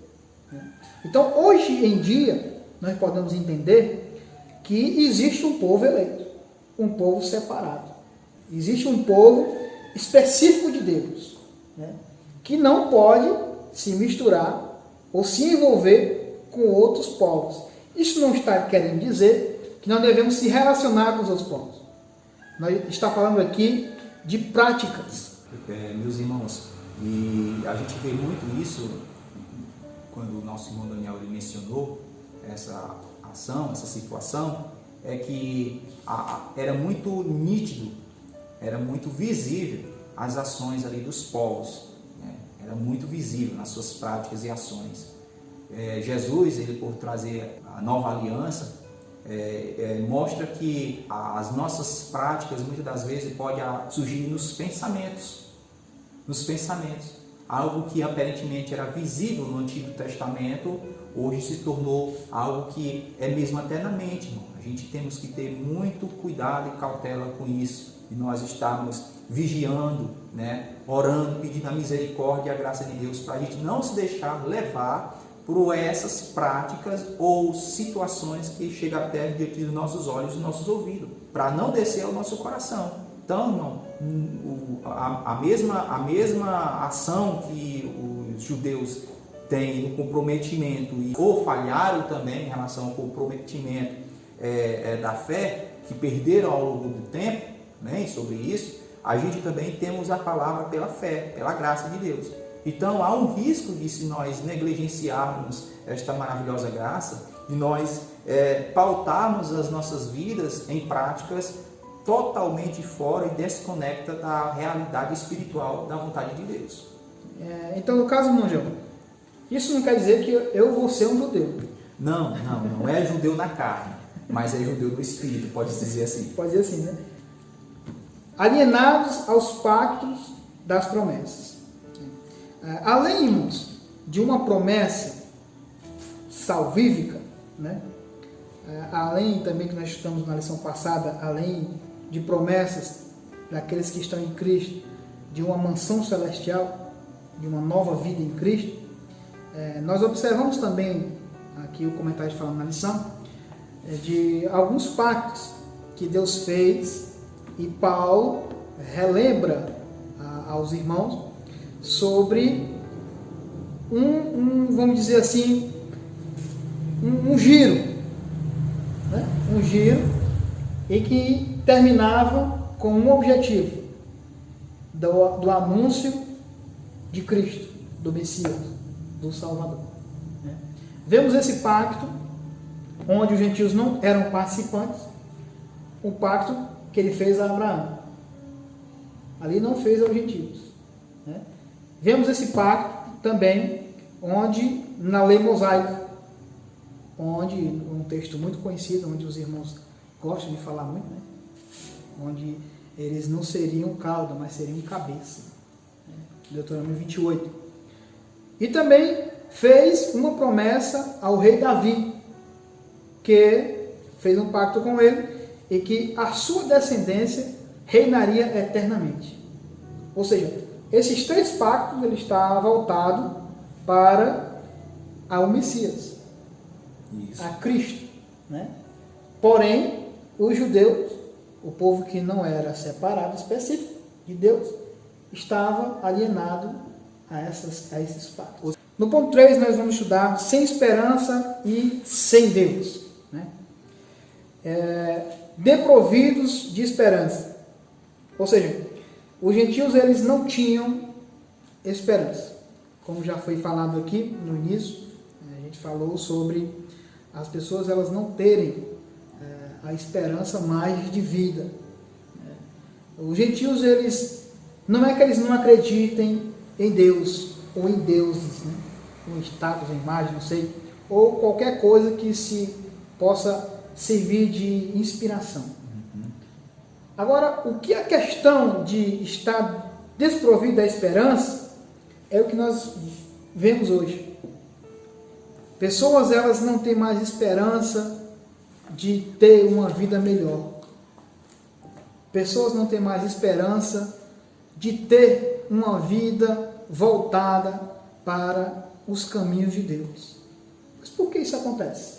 Né? Então, hoje em dia, nós podemos entender que existe um povo eleito, um povo separado. Existe um povo específico de Deus, né? Que não pode se misturar ou se envolver com outros povos. Isso não está querendo dizer que nós devemos se relacionar com os outros povos. Nós está falando aqui de práticas. Meus irmãos, e a gente vê muito isso quando o nosso irmão Daniel ele mencionou essa ação, essa situação, é que era muito nítido, era muito visível as ações ali dos povos, né? Era muito visível nas suas práticas e ações. Jesus, ele por trazer a nova aliança, mostra que as nossas práticas muitas das vezes podem surgir nos pensamentos, algo que aparentemente era visível no Antigo Testamento, hoje se tornou algo que é mesmo até na mente, irmão. A gente temos que ter muito cuidado e cautela com isso, e nós estamos vigiando, né, orando, pedindo a misericórdia e a graça de Deus, para a gente não se deixar levar por essas práticas ou situações que chegam até diante dos nossos olhos e dos nossos ouvidos, para não descer ao nosso coração. Então, irmão, a mesma ação que os judeus têm no comprometimento, ou falharam também em relação ao comprometimento da fé, que perderam ao longo do tempo, né, sobre isso, a gente também temos a palavra pela fé, pela graça de Deus. Então, há um risco de, se nós negligenciarmos esta maravilhosa graça, de nós pautarmos as nossas vidas em práticas totalmente fora e desconecta da realidade espiritual da vontade de Deus. Então, no caso, irmão João, isso não quer dizer que eu vou ser um judeu. Não é judeu na carne, mas é judeu no espírito, pode-se dizer assim. Pode dizer assim, né? Alienados aos pactos das promessas. Além, irmãos, de uma promessa salvífica, né? Além também que nós estudamos na lição passada, além de promessas daqueles que estão em Cristo, de uma mansão celestial, de uma nova vida em Cristo, nós observamos também, aqui o comentário falando na lição, de alguns pactos que Deus fez, e Paulo relembra aos irmãos sobre vamos dizer assim, um giro, né? Um giro e que terminava com um objetivo, do anúncio de Cristo, do Messias, do Salvador. Né? Vemos esse pacto onde os gentios não eram participantes, um pacto que ele fez a Abraão. Ali não fez aos gentios. Né? Vemos esse pacto também onde na lei mosaica, onde um texto muito conhecido, onde os irmãos gostam de falar muito, né? Onde eles não seriam cauda, mas seriam cabeça. Né? Deuteronômio 28. E também fez uma promessa ao rei Davi, que fez um pacto com ele e que a sua descendência reinaria eternamente. Ou seja, esses três pactos ele está voltado para ao Messias, Isso. a Cristo, né? Porém, os judeus, o povo que não era separado, específico de Deus, estava alienado a esses pactos. No ponto 3, nós vamos estudar sem esperança e sem Deus. Né? desprovidos de esperança. Ou seja, os gentios eles não tinham esperança. Como já foi falado aqui no início, a gente falou sobre as pessoas elas não terem a esperança mais de vida. Os gentios, eles, não é que eles não acreditem em Deus, ou em deuses, né? Ou em estátuas, em imagem, não sei, ou qualquer coisa que se possa servir de inspiração. Agora, o que é a questão de estar desprovido da esperança é o que nós vemos hoje. Pessoas, elas não têm mais esperança de ter uma vida melhor. Pessoas não têm mais esperança de ter uma vida voltada para os caminhos de Deus. Mas por que isso acontece?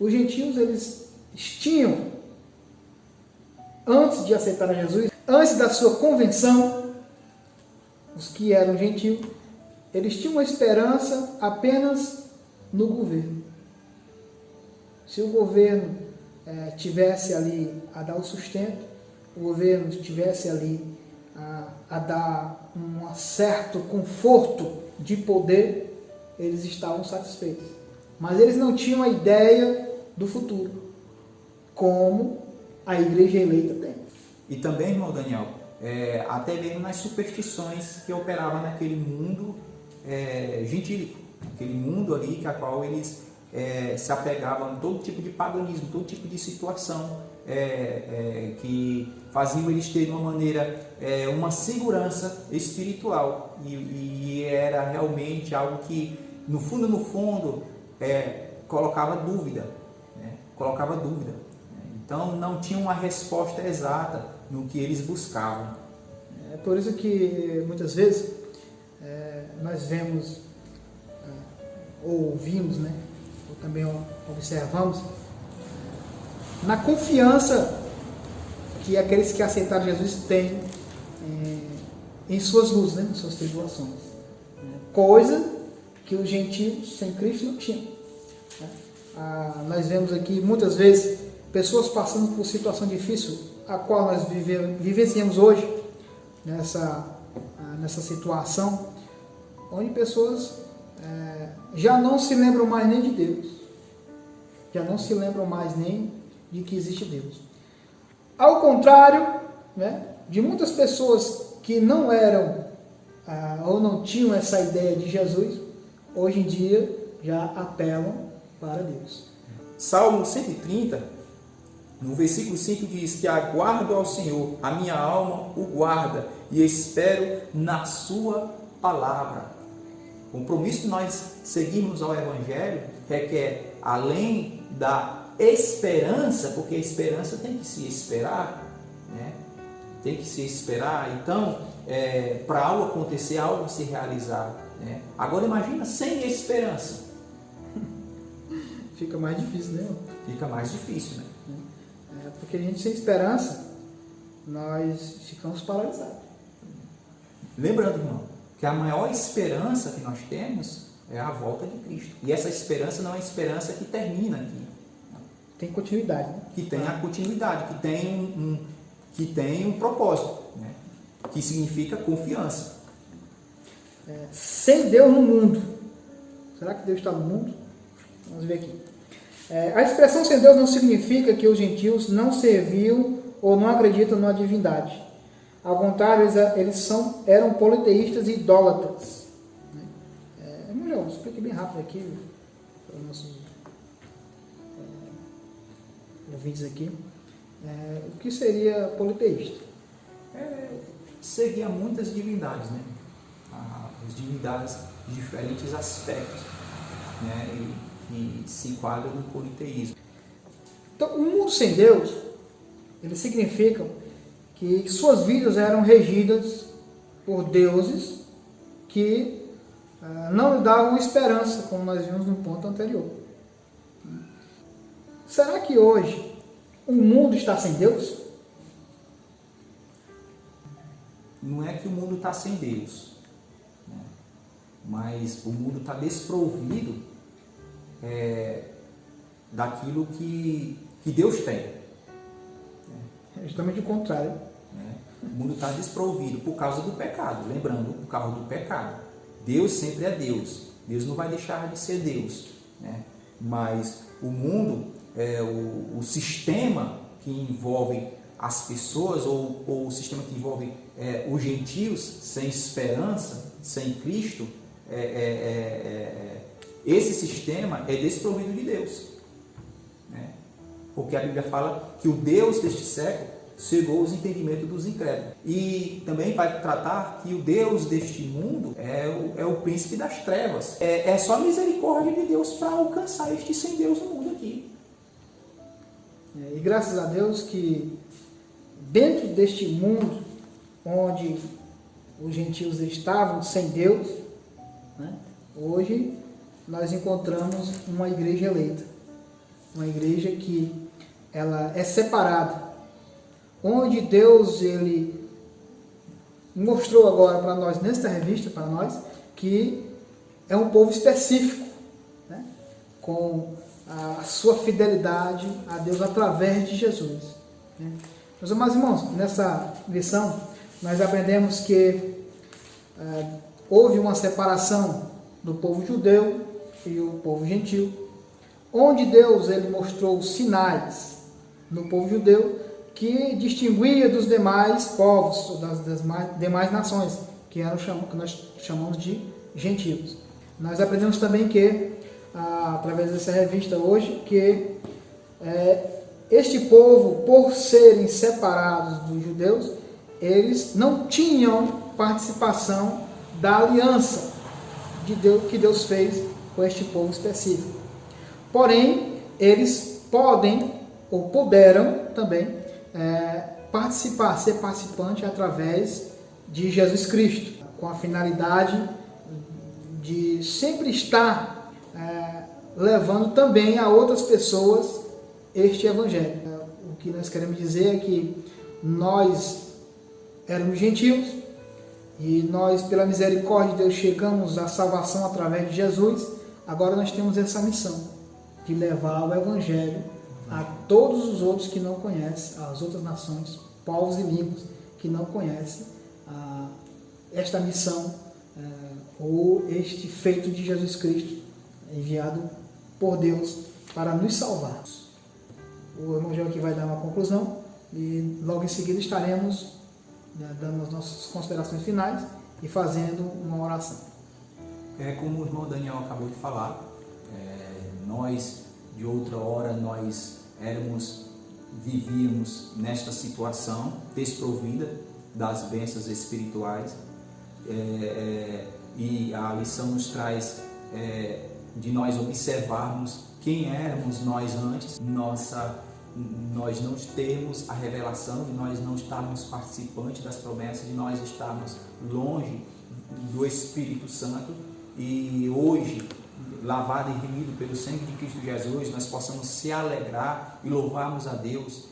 Os gentios, eles tinham, antes de aceitar Jesus, antes da sua convenção, os que eram gentios, eles tinham uma esperança apenas no governo. Se o governo tivesse ali a dar o sustento, o governo tivesse ali a dar um certo conforto de poder, eles estavam satisfeitos. Mas eles não tinham a ideia do futuro, como a igreja eleita tem. E também, irmão Daniel, até mesmo nas superstições que operavam naquele mundo gentílico, aquele mundo ali que a qual eles se apegavam a todo tipo de paganismo, todo tipo de situação que faziam eles terem uma maneira, uma segurança espiritual, e era realmente algo que no fundo colocava dúvida, né? Colocava dúvida. Então não tinha uma resposta exata no que eles buscavam. É por isso que muitas vezes nós vemos ou ouvimos, né? Ou também observamos na confiança que aqueles que aceitaram Jesus têm em suas luzes, né? Em suas tribulações. Coisa que os gentios sem Cristo não tinham. Nós vemos aqui muitas vezes pessoas passando por situação difícil, a qual nós vivenciamos hoje, nessa situação, onde pessoas já não se lembram mais nem de Deus, já não se lembram mais nem de que existe Deus. Ao contrário, né, de muitas pessoas que não eram ou não tinham essa ideia de Jesus, hoje em dia já apelam para Deus. Salmo 130, no versículo 5 diz que aguardo ao Senhor, a minha alma o guarda e espero na sua palavra. O compromisso de nós seguirmos ao Evangelho requer, além da esperança, porque a esperança tem que se esperar, né? Tem que se esperar. Então, para algo acontecer, algo se realizar, né? Agora imagina sem esperança. Fica mais difícil, né? Fica mais difícil, né? Porque a gente sem esperança, nós ficamos paralisados. Lembrando, irmão, que a maior esperança que nós temos é a volta de Cristo. E essa esperança não é esperança que termina aqui. Tem continuidade, né? Que tem a continuidade, que tem um propósito, né? Que significa confiança. Sem Deus no mundo. Será que Deus está no mundo? Vamos ver aqui. A expressão sem Deus não significa que os gentios não serviam ou não acreditam na divindade. Ao contrário, eles eram politeístas e idólatras. Eu expliquei bem rápido aqui para os nossos ouvintes aqui. O que seria politeísta? Seguia muitas divindades, né? As divindades de diferentes aspectos, né? E se enquadram no politeísmo. Então, o mundo sem Deus, ele significa que suas vidas eram regidas por deuses que não lhe davam esperança, como nós vimos no ponto anterior. Será que hoje o mundo está sem Deus? Não é que o mundo está sem Deus, né? Mas o mundo está desprovido daquilo que que Deus tem. É justamente o contrário. Né? O mundo está desprovido por causa do pecado. Lembrando, por causa do pecado. Deus sempre é Deus. Deus não vai deixar de ser Deus. Né? Mas o mundo, o sistema que envolve as pessoas, ou o sistema que envolve os gentios, sem esperança, sem Cristo, esse sistema é desprovido de Deus. Né? Porque a Bíblia fala que o Deus deste século cegou os entendimentos dos incrédulos. E também vai tratar que o Deus deste mundo é o príncipe das trevas. É só a misericórdia de Deus para alcançar este sem Deus no mundo aqui. E graças a Deus que dentro deste mundo onde os gentios estavam sem Deus, né, hoje nós encontramos uma igreja eleita. Uma igreja que ela é separada. Onde Deus ele mostrou agora para nós, nesta revista, para nós, que é um povo específico, né? Com a sua fidelidade a Deus através de Jesus. Né? Meus amados irmãos, nessa lição nós aprendemos que houve uma separação do povo judeu e o povo gentil, onde Deus ele mostrou sinais no povo judeu que distinguia dos demais povos, das demais nações, que nós chamamos de gentios. Nós aprendemos também que, através dessa revista hoje, que este povo, por serem separados dos judeus, eles não tinham participação da aliança de Deus, que Deus fez com este povo específico. Porém, eles podem ou puderam também ser participante através de Jesus Cristo, com a finalidade de sempre estar levando também a outras pessoas este evangelho. O que nós queremos dizer é que nós éramos gentios e nós, pela misericórdia de Deus, chegamos à salvação através de Jesus. Agora nós temos essa missão de levar o evangelho a todos os outros que não conhecem, as outras nações, povos e línguas que não conhecem esta missão ou este feito de Jesus Cristo, enviado por Deus para nos salvar. O irmão João aqui vai dar uma conclusão e logo em seguida estaremos dando as nossas considerações finais e fazendo uma oração. Como o irmão Daniel acabou de falar, nós de outra hora nós vivíamos nesta situação desprovida das bênçãos espirituais, e a lição nos traz de nós observarmos quem éramos nós antes, nós não termos a revelação, de nós não estarmos participantes das promessas, de nós estarmos longe do Espírito Santo, e hoje, lavado e remido pelo sangue de Cristo Jesus, nós possamos se alegrar e louvarmos a Deus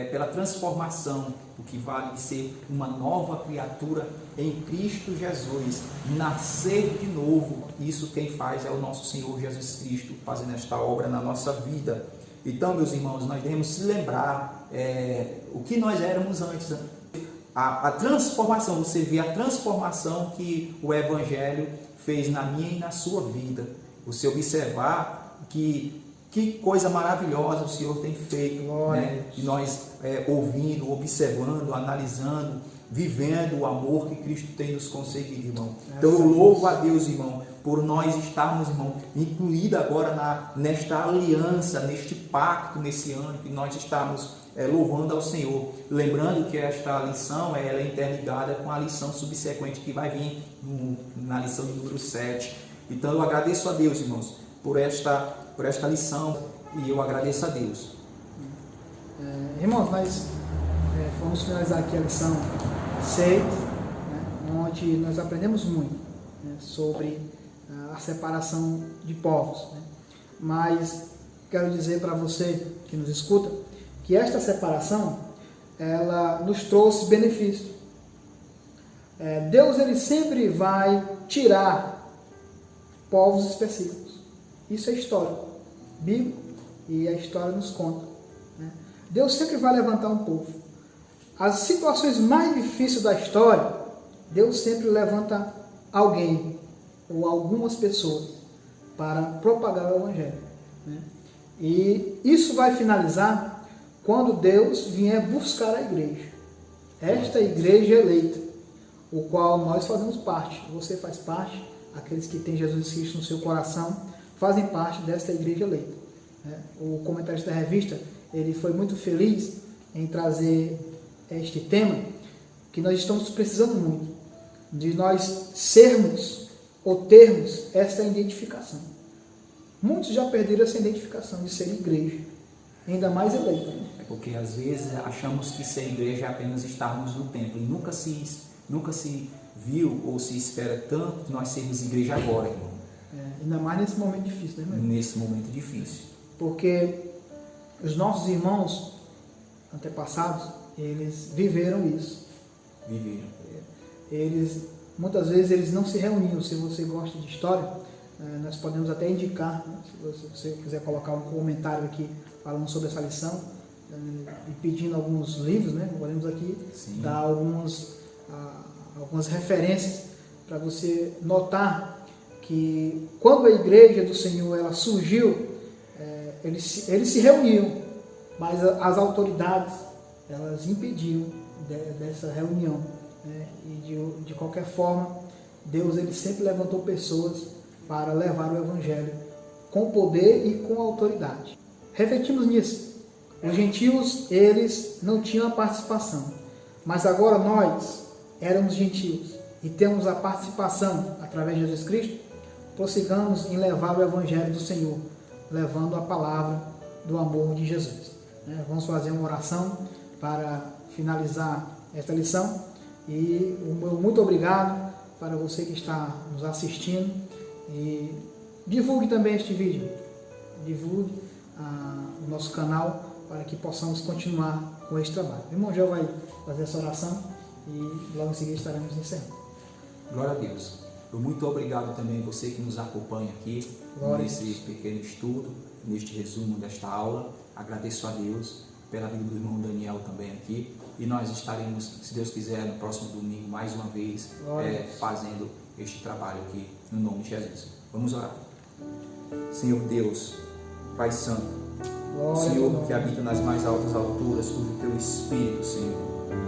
pela transformação, o que vale ser uma nova criatura em Cristo Jesus, nascer de novo. Isso quem faz é o nosso Senhor Jesus Cristo, fazendo esta obra na nossa vida. Então, meus irmãos, nós devemos se lembrar o que nós éramos antes. A transformação, você vê a transformação que o Evangelho fez na minha e na sua vida. Você observar que coisa maravilhosa o Senhor tem feito, né? E nós ouvindo, observando, analisando, vivendo o amor que Cristo tem nos concedido, irmão. Então eu louvo a Deus, irmão, por nós estarmos, irmão, incluídos agora nesta aliança, neste pacto, nesse ano, que nós estamos louvando ao Senhor. Lembrando que esta lição ela é interligada com a lição subsequente que vai vir na lição de número 7. Então eu agradeço a Deus, irmãos, por esta lição, e eu agradeço a Deus. Irmãos, nós vamos finalizar aqui a lição 6, né, onde nós aprendemos muito, né, sobre a separação de povos. Né? Mas quero dizer para você que nos escuta, que esta separação, ela nos trouxe benefício. Deus ele sempre vai tirar povos específicos. Isso é história bíblica, e a história nos conta né? Deus sempre vai levantar um povo. As situações mais difíceis da história, Deus sempre levanta alguém ou algumas pessoas para propagar o Evangelho, né? E isso vai finalizar quando Deus vier buscar a igreja. Esta igreja eleita, o qual nós fazemos parte. Você faz parte, aqueles que têm Jesus Cristo no seu coração, fazem parte desta igreja eleita, né? O comentarista da revista, ele foi muito feliz em trazer este tema, que nós estamos precisando muito, de nós sermos ou termos essa identificação. Muitos já perderam essa identificação de ser igreja, ainda mais eleita, né? É porque às vezes achamos que ser igreja é apenas estarmos no templo, e nunca se viu ou se espera tanto nós sermos igreja agora, irmão. Ainda mais nesse momento difícil, né, irmão? Nesse momento difícil. Porque os nossos irmãos antepassados, eles viveram isso. Muitas vezes eles não se reuniam. Se você gosta de história, nós podemos até indicar, né? Se você quiser colocar um comentário aqui falando sobre essa lição, e pedindo alguns livros, né? Podemos aqui dar algumas referências para você notar que quando a igreja do Senhor ela surgiu, eles se reuniam, mas as autoridades elas impediam dessa reunião, né? E de qualquer forma, Deus ele sempre levantou pessoas para levar o Evangelho com poder e com autoridade. Refletimos nisso. Os gentios, eles não tinham a participação, mas agora nós éramos gentios e temos a participação através de Jesus Cristo. Prossigamos em levar o Evangelho do Senhor, levando a palavra do amor de Jesus. Vamos fazer uma oração para finalizar esta lição, e o meu muito obrigado para você que está nos assistindo, e divulgue também este vídeo, divulgue o nosso canal para que possamos continuar com este trabalho. O irmão João vai fazer essa oração e logo em seguida estaremos encerrando. Glória a Deus. Muito obrigado também a você que nos acompanha aqui nesse pequeno estudo, neste resumo desta aula. Agradeço a Deus pela vida do irmão Daniel também aqui, e nós estaremos, se Deus quiser, no próximo domingo mais uma vez fazendo este trabalho aqui no nome de Jesus. Vamos orar. Senhor Deus, Pai Santo, Senhor que habita nas mais altas alturas, cujo teu Espírito, Senhor,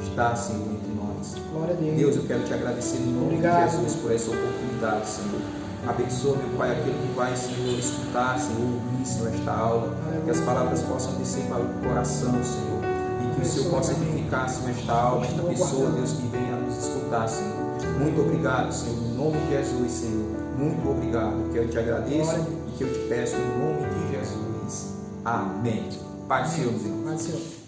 está, Senhor, entre nós. Glória a Deus. Deus, eu quero te agradecer no nome de Jesus por essa oportunidade, Senhor. Abençoa, meu Pai, aquele que vai, Senhor, escutar, Senhor, ouvir, Senhor, esta aula, que as palavras possam descer para o coração, Senhor, e que o Senhor possa edificar, Senhor, esta alma, esta pessoa, Deus, que venha nos escutar, Senhor. Muito obrigado, Senhor, no nome de Jesus, Senhor. Muito obrigado, que eu te agradeço e que eu te peço no nome de Jesus. Amém. Pai do Senhor, Deus. Pai do Senhor.